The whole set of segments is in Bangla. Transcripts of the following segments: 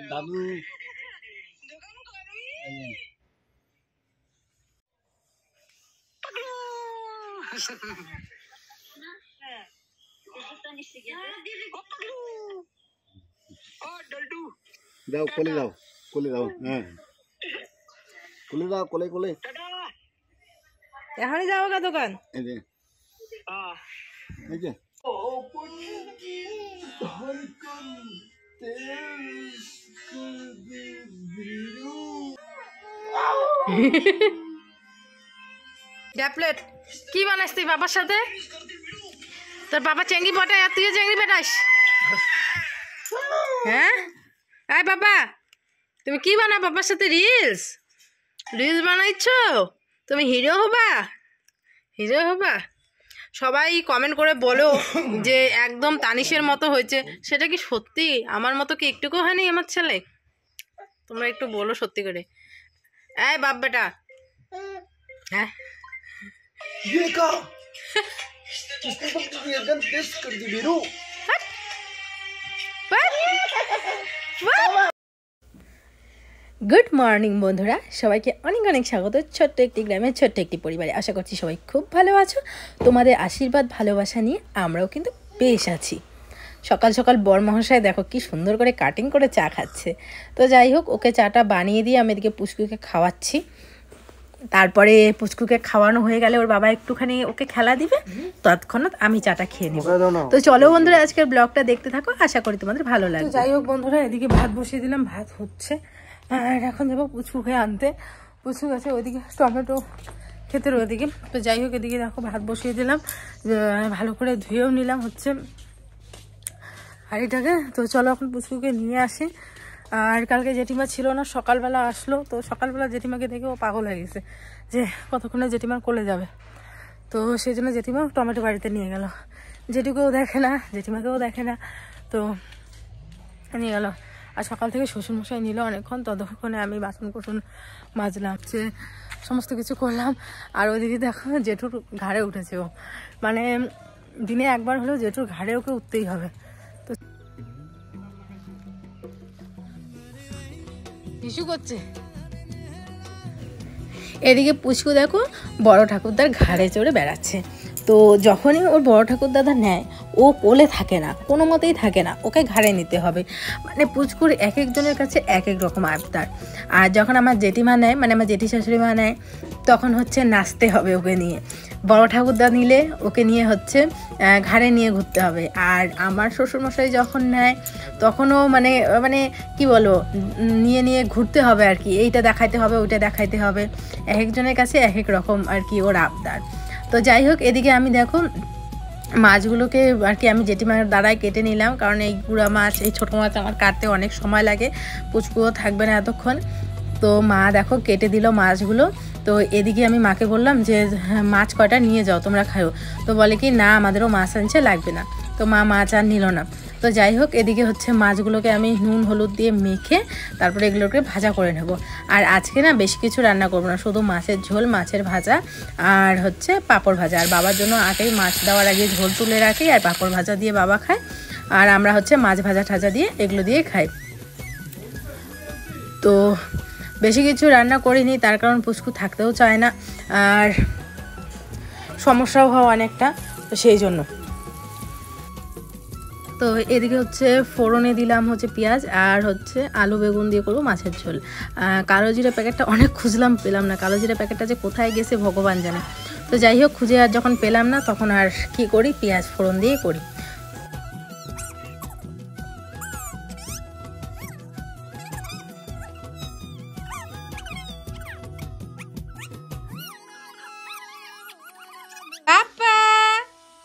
দাদু দাও কোলে দাও হ্যাঁ কোলে দাও কোলে এখনই যাবো গা দোকান এই যে প্লেট কি বানাস তুই বাবার সাথে? তোর বাবা চেঙ্গি পটায় আর তুই চেঙ্গি পেটাস? হ্যাঁ আয় বাবা, তুমি কি বানা বাবার সাথে? রিলস বানাইছ? তুমি হিরো হবা? সবাই কমেন্ট করে বলো যে একদম তানিশের মতো হয়েছে। সেটা কি সত্যি? আমার মতো কি একটুকু হয়নি আমার ছেলে? তোমরা একটু বলো সত্যি করে। এই বাপ বেটা, হ্যাঁ গুড মর্নিং বন্ধুরা, সবাইকে অনেক অনেক স্বাগত ছোট্ট একটি গ্রামের ছোট্ট একটি পরিবারে। আশা করছি সবাই খুব ভালো আছো। তোমাদের আশীর্বাদ ভালোবাসা নিয়ে আমরাও কিন্তু বেশ আছি। সকাল সকাল বরমহাশয় দেখো কি সুন্দর করে কাটিং করে চা খাচ্ছে। তো যাই হোক, ওকে চাটা বানিয়ে দিয়ে আমি এদিকে পুচকুকে খাওয়াচ্ছি। তারপরে পুচকুকে খাওয়ানো হয়ে গেলে ওর বাবা একটুখানি ওকে খেলা দিবে, তৎক্ষণাৎ আমি চাটা খেয়ে নেব। তো চলো বন্ধুরা, আজকের ব্লগটা দেখতে থাকো, আশা করি তোমাদের ভালো লাগবে। যাই হোক বন্ধুরা, এদিকে ভাত বসিয়ে দিলাম, ভাত হচ্ছে। আর এখন যাবো পুচকুকে আনতে। পুচকু আছে ওইদিকে টমেটো ক্ষেতের ওইদিকে। তো যাই হোক, এদিকে দেখো ভাত বসিয়ে দিলাম, ভালো করে ধুয়েও নিলাম হচ্ছে হাঁড়িটাকে। তো চলো এখন পুচকুকে নিয়ে আসি। আর কালকে জেঠিমা ছিল না, সকালবেলা আসলো। তো সকালবেলা জেঠিমাকে দেখে ও পাগল হয়ে গেছে যে কতক্ষণে জেঠিমার কোলে যাবে। তো সেই জন্য জেঠিমা টমেটো বাড়িতে নিয়ে গেল। জেঠুকেও দেখে না, জেঠিমাকেও দেখে না, তো নিয়ে গেল। আর সকাল থেকে শ্বশুরমশাই নিল অনেকক্ষণ, ততক্ষণে আমি বাসন কোসন মাজলাম, যে সমস্ত কিছু করলাম। আর ওইদিকে দেখো জেঠুর ঘাড়ে উঠেছে ও, মানে দিনে একবার হলেও জেঠুর ঘাড়ে ওকে উঠতেই হবে। তো ইস্যু করছে। এদিকে পুচকু দেখো বড় ঠাকুরদার ঘাড়ে চড়ে বেড়াচ্ছে। তো যখনই ওর বড় ঠাকুরদাদা নেয়, ও কোলে থাকে না, কোনো মতেই থাকে না, ওকে ঘাড়ে নিতে হবে। মানে পুচকুর এক একজনের কাছে এক এক রকম আবদার। আর যখন আমার জেঠিমা নেয়, মানে আমার জেঠি শাশুড়ি মা নেয়, তখন হচ্ছে নাচতে হবে ওকে নিয়ে। বড় ঠাকুরদা নিলে ওকে নিয়ে হচ্ছে ঘাড়ে নিয়ে ঘুরতে হবে। আর আমার শ্বশুরমশাই যখন নেয়, তখনও মানে মানে কি বলো, নিয়ে ঘুরতে হবে আর কি। এইটা দেখাইতে হবে, ওইটা দেখাইতে হবে। এক একজনের কাছে এক এক রকম আর কি ওর আবদার। তো যাই হোক, এদিকে আমি দেখো মাছগুলোকে আর কি আমি জেঠিমার দ্বারাই কেটে নিলাম, কারণ এই গুঁড়া মাছ, এই ছোটো মাছ আমার কাটতে অনেক সময় লাগে, পুচকুও থাকবে না এতক্ষণ। তো মা দেখো কেটে দিল মাছগুলো। তো এদিকে আমি মাকে বললাম যে মাছ কয়টা নিয়ে যাও, তোমরা খাও। তো বলে কি না, আমাদেরও মাছ আনছে, লাগবে না। তো মা মাছ আর নিল না। তো যাই হোক, এদিকে হচ্ছে মাছগুলোকে আমি নুন হলুদ দিয়ে মেখে তারপরে এগুলোকে ভাজা করে নেব। আর আজকে না বেশি কিছু রান্না করবো না, শুধু মাছের ঝোল, মাছের ভাজা আর হচ্ছে পাঁপড় ভাজা। আর বাবার জন্য আগেই মাছ দেওয়ার আগে ঝোল তুলে রাখি, আর পাঁপড় ভাজা দিয়ে বাবা খায়। আর আমরা হচ্ছে মাছ ভাজা ঠাজা দিয়ে এগুলো দিয়ে খাই। তো বেশি কিছু রান্না করিনি, তার কারণ পুচকু থাকতেও চায় না, আর সমস্যাও হয় অনেকটা, তো সেই জন্য। তো এদিকে হচ্ছে ফোড়নে দিলাম হচ্ছে পেঁয়াজ, আর হচ্ছে আলু বেগুন দিয়ে করবো মাছের ঝোল। কালো জিরা প্যাকেটটা অনেক খুঁজলাম, পেলাম না। কালো জিরা প্যাকেটটা যে কোথায় গেছে ভগবান জানে। তো যাই হোক, খুঁজে আর যখন পেলাম না, তখন আর কি করি, পেঁয়াজ ফোড়ন দিয়ে করি।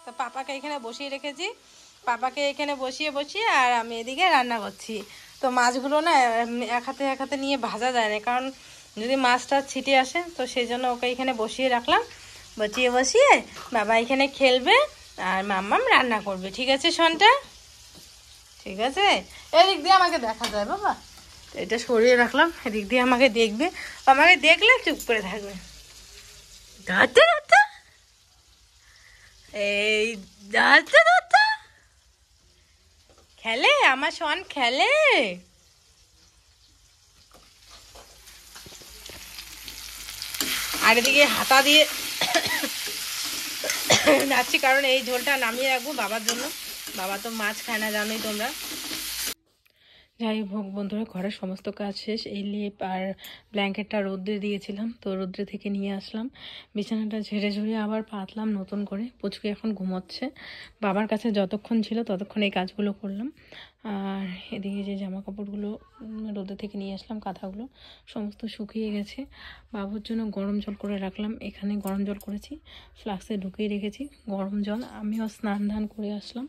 তো পাপাকে এখানে বসিয়ে রেখেছি, পাপাকে এখানে বসিয়ে আর আমি এদিকে রান্না করছি। তো মাছগুলো না এক হাতে নিয়ে ভাজা যায় না, কারণ যদি মাছটা ছিটে আসে, তো সেই জন্য ওকে এখানে বসিয়ে রাখলাম। বসিয়ে বাবা এখানে খেলবে আর মাম্মাম রান্না করবে। ঠিক আছে শোনটা, ঠিক আছে? এদিক দিয়ে আমাকে দেখা যায় বাবা, তো এটা সরিয়ে রাখলাম, এদিক দিয়ে আমাকে দেখবে, আমাকে দেখলে চুপ করে থাকবে। এই খেলে আমার শোন খেলে। আর এদিকে হাতা দিয়ে যাচ্ছি, কারণ এই ঝোলটা নামিয়ে রাখবো বাবার জন্য। বাবা তো মাছ খায় না, জানোই তোমরা। যাই হোক বন্ধুরা, ঘরের সমস্ত কাজ শেষ। এই লেপ আর ব্ল্যাঙ্কেটটা রোদ্রে দিয়েছিলাম, তো রোদ্রে থেকে নিয়ে আসলাম। বিছানাটা ঝেড়ে ঝুড়ে আবার পাতলাম নতুন করে। পুচকু এখন ঘুমোচ্ছে। বাবার কাছে যতক্ষণ ছিল ততক্ষণ এই কাজগুলো করলাম। আর এদিকে যে জামা কাপড়গুলো রোদে থেকে নিয়ে আসলাম, কাঁথাগুলো সমস্ত শুকিয়ে গেছে। বাবুর জন্য গরম জল করে রাখলাম। এখানে গরম জল করেছি, ফ্লাক্সে ঢুকিয়ে রেখেছি গরম জল। আমিও স্নান ধান করে আসলাম।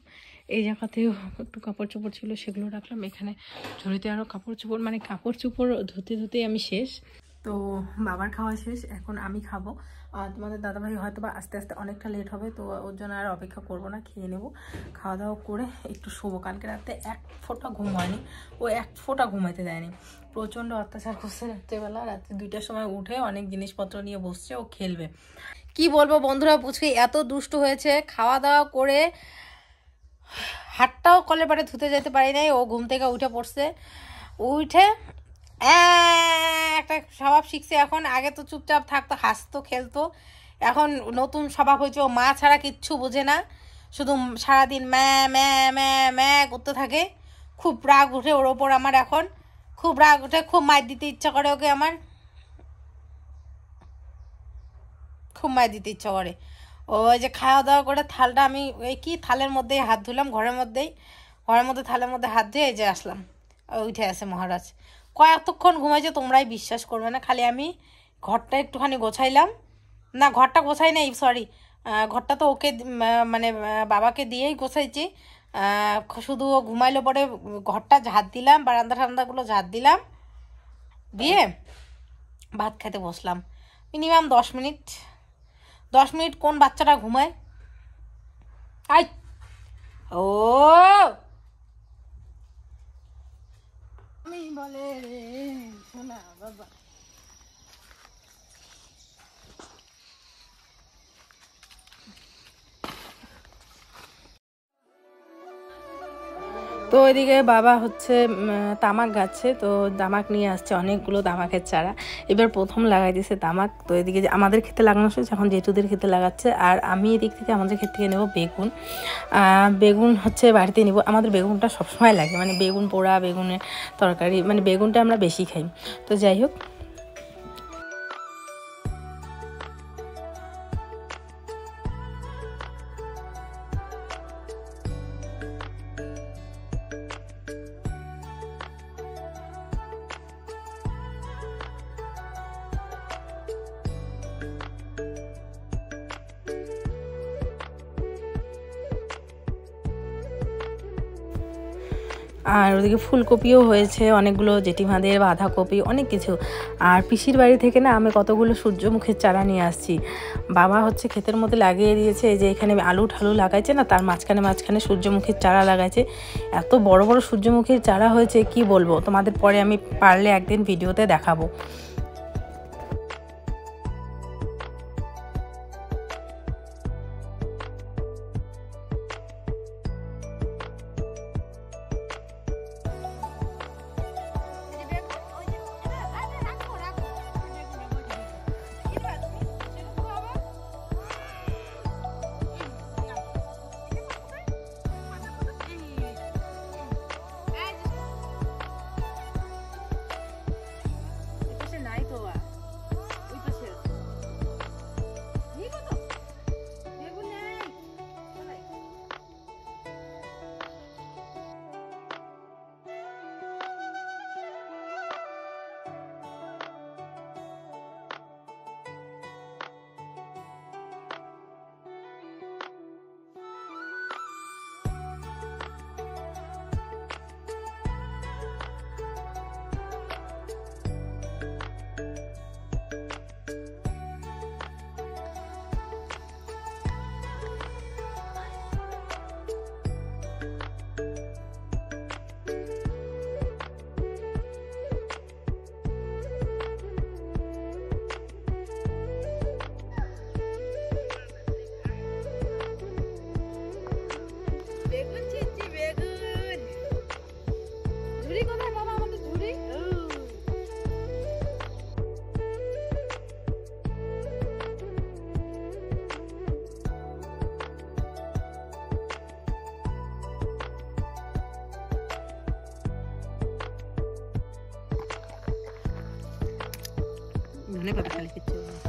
এই জায়গাতেও একটু কাপড় চোপড় ছিল, সেগুলো রাখলাম। এখানে ঝুড়িতে আরও কাপড় চোপড়, মানে কাপড় চোপড় ধুতে ধুতে আমি শেষ। তো বাবার খাওয়া শেষ, এখন আমি খাবো। আর তোমাদের দাদাভাই হয়তো বা আস্তে আস্তে অনেকটা লেট হবে, তো ওর জন্য আর অপেক্ষা করবো না, খেয়ে নেবো। খাওয়া দাওয়া করে একটু শোবো। কালকে রাতে এক ফোঁটা ঘুম হয়নি, ও এক ফোঁটা ঘুমাইতে দেয়নি। প্রচণ্ড অত্যাচার করছে রাত্রেবেলা। রাত্রে 2টার সময় উঠে অনেক জিনিসপত্র নিয়ে বসছে, ও খেলবে। কি বলবো বন্ধুরা, পুচকে এত দুষ্টু হয়েছে। খাওয়া দাওয়া করে হাতটাও কলের পাড়ে ধুতে যেতে পারি নাই, ও ঘুম থেকে উঠে পড়ছে। উঠে একটা স্বভাব শিখছে এখন। আগে তো চুপচাপ থাকতো, হাসতো, খেলতো। এখন নতুন স্বভাব হয়েছে, ও মা ছাড়া কিচ্ছু বোঝে না, শুধু সারাদিন ম্যা ম্যা ম্যা ম্যা করতে থাকে। খুব রাগ উঠে ওর ওপর আমার এখন, খুব রাগ উঠে, খুব মার দিতে ইচ্ছা করে ওকে আমার, খুব মার দিতে ইচ্ছা করে। ওই যে খাওয়া দাওয়া করে থালটা আমি এই কি থালের মধ্যেই হাত ধুলাম, ঘরের মধ্যে থালের মধ্যে হাত ধুয়ে এই যে আসলাম। উঠে আছে মহারাজ। কতক্ষণ ঘুমাইছে তোমরাই বিশ্বাস করবে না। খালি আমি ঘরটা একটুখানি গোছাইলাম, না ঘরটা গোছাই নাই, সরি, ঘরটা তো ওকে মানে বাবাকে দিয়েই গোছাইছি। শুধু ও ঘুমাইলো পরে ঘরটা ঝাড় দিলাম, বারান্দা ঠান্দাগুলো ঝাড় দিলাম, দিয়ে ভাত খেতে বসলাম। মিনিমাম 10 মিনিট কোন বাচ্চাটা ঘুমায়? আই ও আমি বলে রে শোনা বাবা। তো ওইদিকে বাবা হচ্ছে তামাক গাচ্ছে, তো তামাক নিয়ে আসছে অনেকগুলো তামাকের চারা। এবার প্রথম লাগাই দিয়েছে তামাক। তো এদিকে আমাদের ক্ষেতে লাগানো শেষ, এখন জেঠুদের ক্ষেতে লাগাচ্ছে। আর আমি এদিক থেকে আমাদের ক্ষেত থেকে নেবো বেগুন। বেগুন হচ্ছে বাড়িতে নেবো। আমাদের বেগুনটা সবসময় লাগে, মানে বেগুন পোড়া, বেগুনের তরকারি, মানে বেগুনটা আমরা বেশি খাই। তো যাই হোক, আর ওদিকে ফুলকপিও হয়েছে অনেকগুলো, জেঠিমাদের বাঁধাকপি, অনেক কিছু। আর পিসির বাড়ি থেকে না আমি কতগুলো সূর্যমুখীর চারা নিয়ে আসছি। বাবা হচ্ছে ক্ষেতের মধ্যে লাগিয়ে দিয়েছে, এই যে এখানে আলু ঠালু লাগাইছে না, তার মাঝখানে সূর্যমুখীর চারা লাগাইছে। এত বড় বড় সূর্যমুখীর চারা হয়েছে, কি বলবো তোমাদের, পরে আমি পারলে একদিন ভিডিওতে দেখাবো। ধনে পাতা খালি কিচ্ছু হবে না।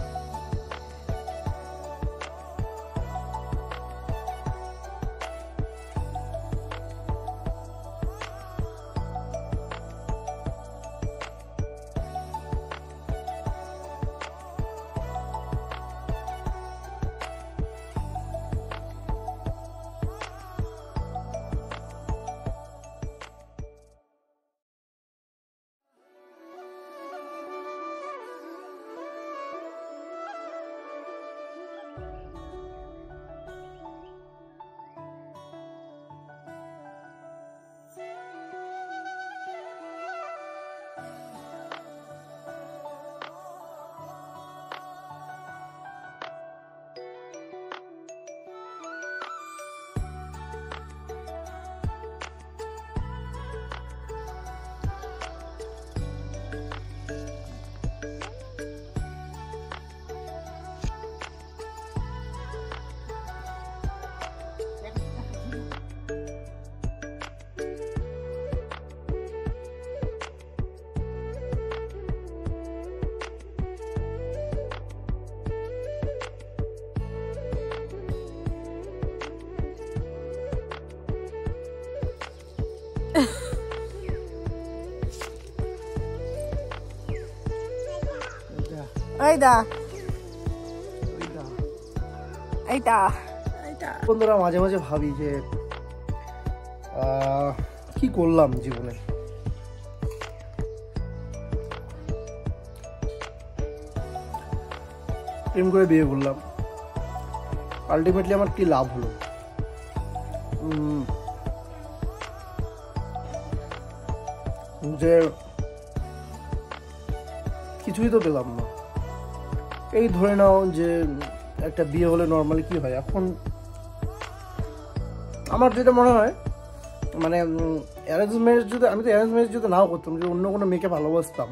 বন্ধুরা, মাঝে মাঝে ভাবি যে কি করলাম জীবনে। প্রেম করে বিয়ে করলাম, আলটিমেটলি আমার কি লাভ হলো? যে কিছুই তো পেলাম না। এই ধরে নাও যে একটা বিয়ে হলে নর্মালি কি হয়, এখন আমার যেটা মনে হয়, মানে অ্যারেঞ্জ ম্যারেজ যদি, আমি তো অ্যারেঞ্জ ম্যারেজ যদি নাও করতাম, যে অন্য কোনো মেয়েকে ভালোবাসতাম,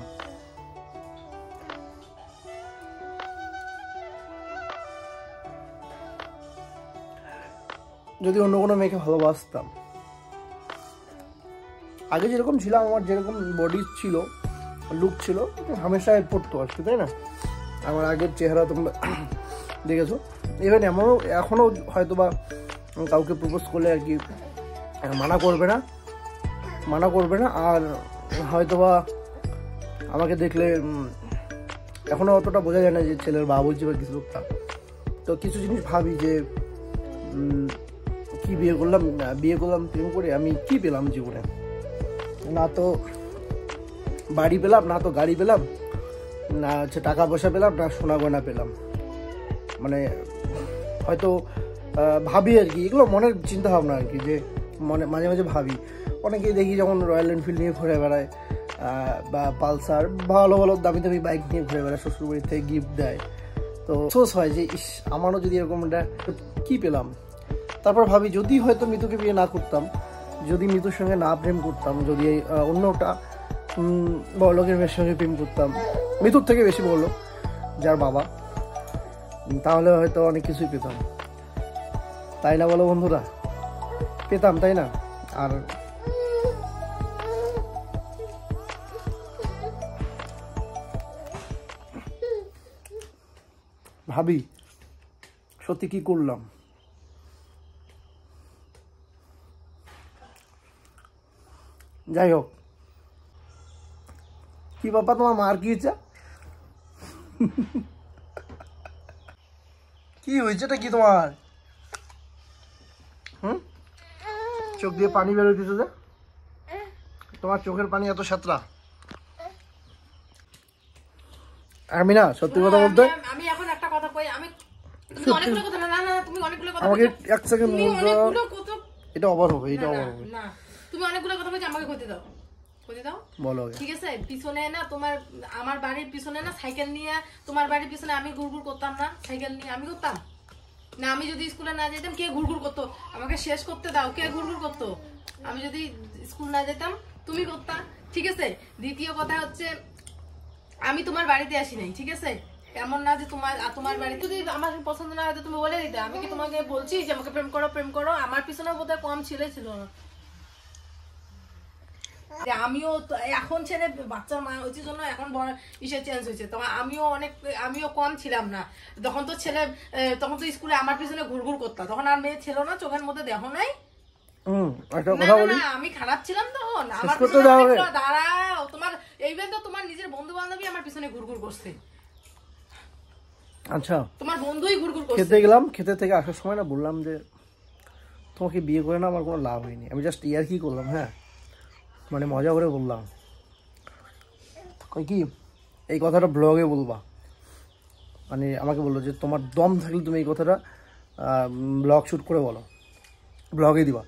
যদি অন্য কোনো মেয়েকে ভালোবাসতাম, আগে যেরকম ছিলাম, আমার যেরকম বডি ছিল, লুক ছিল, হামেশাই পড়তো আর কি, তাই না? আমার আগের চেহারা তোমরা দেখেছো। ইভেন এমনও এখনও হয়তো বা কাউকে প্রপোজ করলে আর কি মানা করবে না, আর হয়তো বা আমাকে দেখলে এখনও অতটা বোঝা যায় না যে ছেলের বাবা বলছি বা কিছু লোকটা। তো কিছু জিনিস ভাবি যে কি বিয়ে করলাম প্রেম করে আমি কি পেলাম জীবনে? না তো বাড়ি পেলাম, না তো গাড়ি পেলাম, না হচ্ছে টাকা পয়সা পেলাম, না সোনা গয়না পেলাম। মানে হয়তো ভাবি আর কি, এগুলো মনের চিন্তা ভাবনা আর কি, যে মনে মাঝে মাঝে ভাবি। অনেকেই দেখি যখন রয়্যাল এনফিল্ড নিয়ে ঘুরে বেড়ায়, বা পালসার, ভালো ভালো দামি দামি বাইক নিয়ে ঘুরে বেড়ায়, শ্বশুরবাড়ি থেকে গিফট দেয়, তো আফসোস হয় যে ইস, আমারও যদি এরকম একটা কী পেলাম। তারপর ভাবি, যদি হয়তো মিতুকে বিয়ে না করতাম, যদি মিতুর সঙ্গে না প্রেম করতাম, যদি অন্যটা বড়লোকের মেয়ের সঙ্গে প্রেম করতাম, মিতুর থেকে বেশি বড়লোক যার বাবা, তাহলে হয়তো অনেক কিছুই পেতাম, তাই না বলো বন্ধুরা? পেতাম, তাই না? আর ভাবি সত্যি কি করলাম। যাই হোক, কি বাবা তোমার মার কি হয়েছে? কি হয়েছেটা কি তোমার? চোখ দিয়ে পানি বেরোতেছে যে, তোমার চোখের পানি এত সাঁতরা? আমি না সত্যি কথা বলতে, আমি এখন একটা কথা কই, আমি তুমি অনেকগুলো কথা না তুমি অনেকগুলো কথা আমাকে এক সেকেন্ড বলছো, এটা ওভার হবে, এটা ওভার হবে না, তুমি অনেকগুলো কথা বলছো, আমাকে কইতে দাও বলো। ঠিক আছে, পিছনে না তোমার, আমার বাড়ির পিছনে না সাইকেল নিয়ে, তোমার বাড়ির পিছনে আমি ঘুরঘুর করতাম না, সাইকেল নিয়ে আমি করতাম না? আমি যদি স্কুলে না যেতাম কে ঘুরঘুর করতো? আমাকে শেষ করতে দাও, কে ঘুরঘুর করতো? আমি যদি স্কুল না যেতাম তুমি করতা, ঠিক আছে? দ্বিতীয় কথা হচ্ছে, আমি তোমার বাড়িতে আসি নাই, ঠিক আছে? এমন না যে তোমার বাড়িতে যদি আমার পছন্দ না হয় তুমি বলে দিতে। আমি কি তোমাকে বলছি যে আমাকে প্রেম করো? আমার পিছনে বোধহয় কম ছিল না। যে আমিও এখন ছেলে বাচ্চার মা হয়েছে জন্য এখন ইসে চেঞ্জ হয়েছে, তখন আমিও কম ছিলাম না তখন তো ছেলে, তখন তো স্কুলে আমার পিছনে ঘুরঘুর করতাম, তখন আর মেয়ে ছিল না, চোখের মধ্যে দেখো নাই। একটা কথা বলি, আমি খারাপ ছিলাম তখন, আমার দাঁড়াও, তোমার এইবার তো তোমার নিজের বন্ধু বান্ধবী আমার পিছনে ঘুরঘুর করছে। আচ্ছা, তোমার বন্ধুই ঘুরঘুর করছে। খেতে গেলাম, খেতে থেকে আসার সময় না বললাম যে তোমাকে বিয়ে করে না আমার কোনো লাভ হয়নি, আমি জাস্ট ইয়ার্কি করলাম, হ্যাঁ মানে মজা করে বললাম। কি এই কথাটা ব্লগে বলবা, মানে আমাকে বললো যে তোমার দম থাকলে তুমি এই কথাটা ব্লগ শ্যুট করে বলো, ব্লগে দিবা।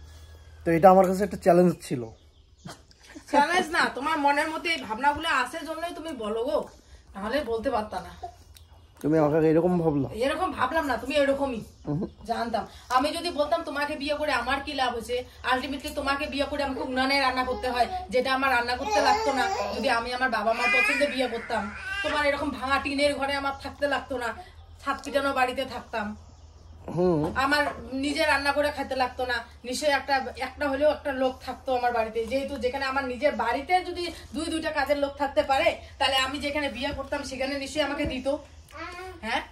তো এটা আমার কাছে একটা চ্যালেঞ্জ ছিল। চ্যালেঞ্জ না, তোমার মনের মধ্যে এই ভাবনাগুলো আসে জন্যই তুমি বলো গো, তাহলে বলতে পারতা না। তুমি আমাকে এরকম ভাবলা? এরকম ভাবলাম না, তুমি এরকমই জানতাম। আমি যদি বলতাম তোমাকে বিয়ে করে আমার কি লাভ হয়েছে, আলটিমেটলি তোমাকে বিয়ে করে আমাকে উনানে রান্না করতে হয়, যেটা আমার রান্না করতে লাগতো না যদি আমি আমার বাবা মার পছন্দে বিয়ে করতাম। তোমার এরকম ভাঙা টিনের ঘরে আমার থাকতে লাগতো না, ছাদ পিটানো বাড়িতে থাকতাম, আমার নিজে রান্না করে খেতে লাগতো না, নিশ্চয়ই একটা হলেও একটা লোক থাকতো আমার বাড়িতে। যেহেতু যেখানে আমার নিজের বাড়িতে যদি দুইটা কাজের লোক থাকতে পারে, তাহলে আমি যেখানে বিয়ে করতাম সেখানে নিশ্চয়ই আমাকে দিত, হ্যাঁ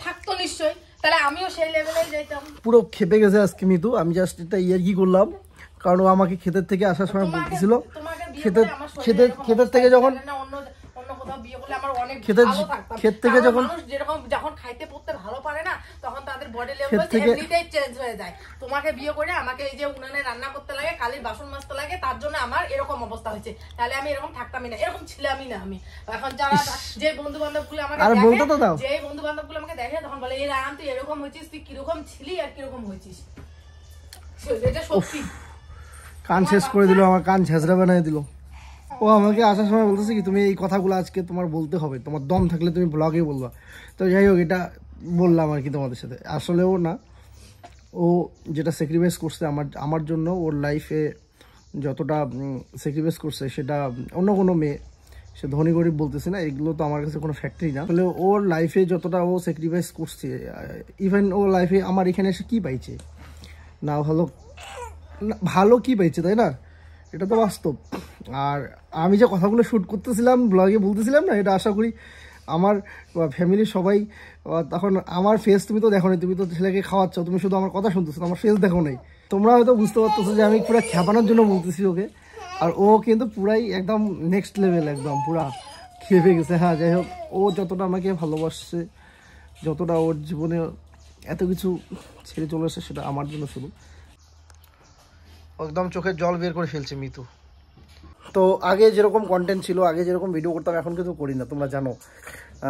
থাকতো নিশ্চয়ই, তাহলে আমিও সেই লেভেলেই যাইতাম। পুরো খেপে গেছে আজকে মিতু, আমি জাস্ট এটা ইয়ার্কি করলাম, কারণ ও আমাকে ক্ষেতের থেকে আসার সময় বলতেছিল, ক্ষেতের থেকে যখন ক্ষেত থেকে যখন খাইতে পড়তে ভালো পারে না, তখন তাদের বডি লেভেল এমনিতেই চেঞ্জ হয়ে যায়। তোমাকে বিয়ে করে আমাকে এই যে উনানে রান্না করতে লাগে, কালির বাসন মাজতে লাগে, তার জন্য আমার এরকম অবস্থা হয়েছে, তাহলে আমি এরকম থাকতামই না, এরকম ছিলামই না আমি। এখন যারা যে বন্ধু বান্ধব গুলো আমাকে দেখে, যে বন্ধু বান্ধব গুলো আমাকে দেখে, তখন বলে এই রাম তুই এরকম হয়েছিস, তুই কিরকম ছিলি আর কিরকম হয়েছিস। এটা সত্যি। কান শেষ করে দিল, আমার কান ঝেঁচড়া বানিয়ে দিল। ও আমাকে আসার সময় বলতেছে কি তুমি এই কথাগুলো আজকে তোমার বলতে হবে, তোমার দম থাকলে তুমি ব্লগে বলবা। তো যাই হোক, এটা বললাম আর কি তোমাদের সাথে। আসলেও না, ও যেটা স্যাক্রিফাইস করছে আমার জন্য, ওর লাইফে যতটা স্যাক্রিফাইস করছে সেটা অন্য কোনো মেয়ে, সে ধনী গরিব বলতেছে না, এগুলো তো আমার কাছে কোনো ফ্যাক্টরি না। আসলে ওর লাইফে যতটা ও স্যাক্রিফাইস করছে, ইভেন ও লাইফে আমার এখানে এসে কী পাইছে না, ভালো কী পাইছে, তাই না? এটা তো বাস্তব। আর আমি যে কথাগুলো শ্যুট করতেছিলাম, ব্লগে বলতেছিলাম না, এটা আশা করি আমার ফ্যামিলির সবাই, তখন আমার ফেস তুমি তো দেখো নি, তুমি তো ছেলেকে খাওয়াচ্ছ, তুমি শুধু আমার কথা শুনতেছো, আমার ফেস দেখো নাই। তোমরা হয়তো বুঝতে পারতেছো যে আমি পুরো খেপানোর জন্য বলতেছি ওকে, আর ও কিন্তু পুরাই একদম নেক্সট লেভেল, একদম পুরা খেপে গেছে। হ্যাঁ, যাই হোক, ও যতটা আমাকে ভালোবাসছে, যতটা ওর জীবনে এত কিছু ছেড়ে চলে আসে, সেটা আমার জন্য শুধু একদম চোখের জল বের করে ফেলছে মিতু। তো আগে যেরকম কন্টেন্ট ছিল, আগে যেরকম ভিডিও করতাম, এখন কিন্তু করি না, তোমরা জানো,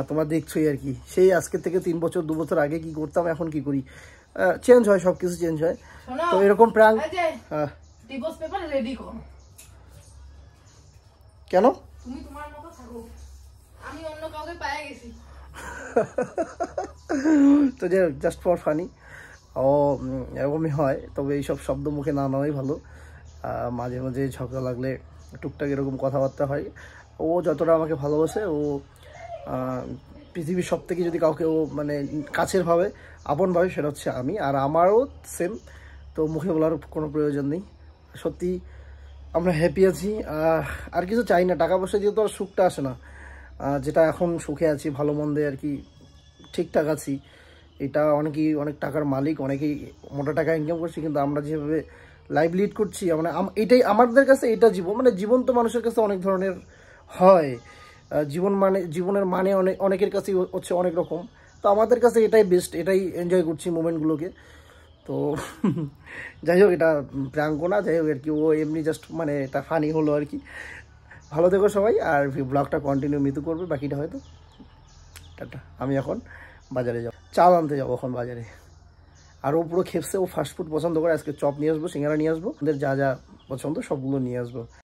তোমরা দেখছোই আর কি। সেই আজকে থেকে 3 বছর 2 বছর আগে কি করতাম, এখন কি করি, চেঞ্জ হয়, সব কিছু চেঞ্জ হয়। তো এরকম প্র্যাঙ্ক ডিভোর্স পেপার রেডি করো। কেন? তুমি তোমার মতো থাকো, আমি অন্য কাউকে পেয়ে গেছি। তো যে জাস্ট ফর ফানি, ও এরকমই হয়, তবে এইসব শব্দ মুখে না নেওয়াই ভালো। মাঝে মাঝে ঝগড়া লাগলে টুকটাক এরকম কথাবার্তা হয়। ও যতটা আমাকে ভালোবাসে, ও পৃথিবীর সব থেকে যদি কাউকে ও মানে কাছের ভাবে, আপন ভাবে, সেটা হচ্ছে আমি। আর আমারও সেম, তো মুখে বলার কোনো প্রয়োজন নেই। সত্যি আমরা হ্যাপি আছি, আর কিছু চাই না। টাকা পয়সা দিয়ে তো আর সুখটা আসে না, যেটা এখন সুখে আছি, ভালো মন্দে আর কি ঠিকঠাক আছি। এটা অনেকেই অনেক টাকার মালিক, অনেকেই মোটা টাকা ইনকাম করছে, কিন্তু আমরা যেভাবে লাইফ লিড করছি, মানে এটাই আমাদের কাছে, এটা জীবন। মানে জীবন তো মানুষের কাছে অনেক ধরনের হয়, জীবনের মানে অনেকের কাছে হচ্ছে অনেক রকম। তো আমাদের কাছে এটাই বেস্ট, এটাই এনজয় করছি মোমেন্টগুলোকে। তো যাই হোক, এটা প্র্যাঙ্ক না, যাই হোক আর কি, ও এমনি জাস্ট মানে এটা ফানি হলো আর কি। ভালো থেকো সবাই, আর ব্লগটা কন্টিনিউ মিতু করবে, বাকিটা হয়তো টাটা। আমি এখন বাজারে যাবো, চাল আনতে যাবো এখন বাজারে। আর ও পুরো খেপসে, ও ফাস্টফুড পছন্দ করে। আজকে চপ নিয়ে আসবো, সিঙ্গারা নিয়ে আসবো, ওদের যা যা পছন্দ সবগুলো নিয়ে আসবো।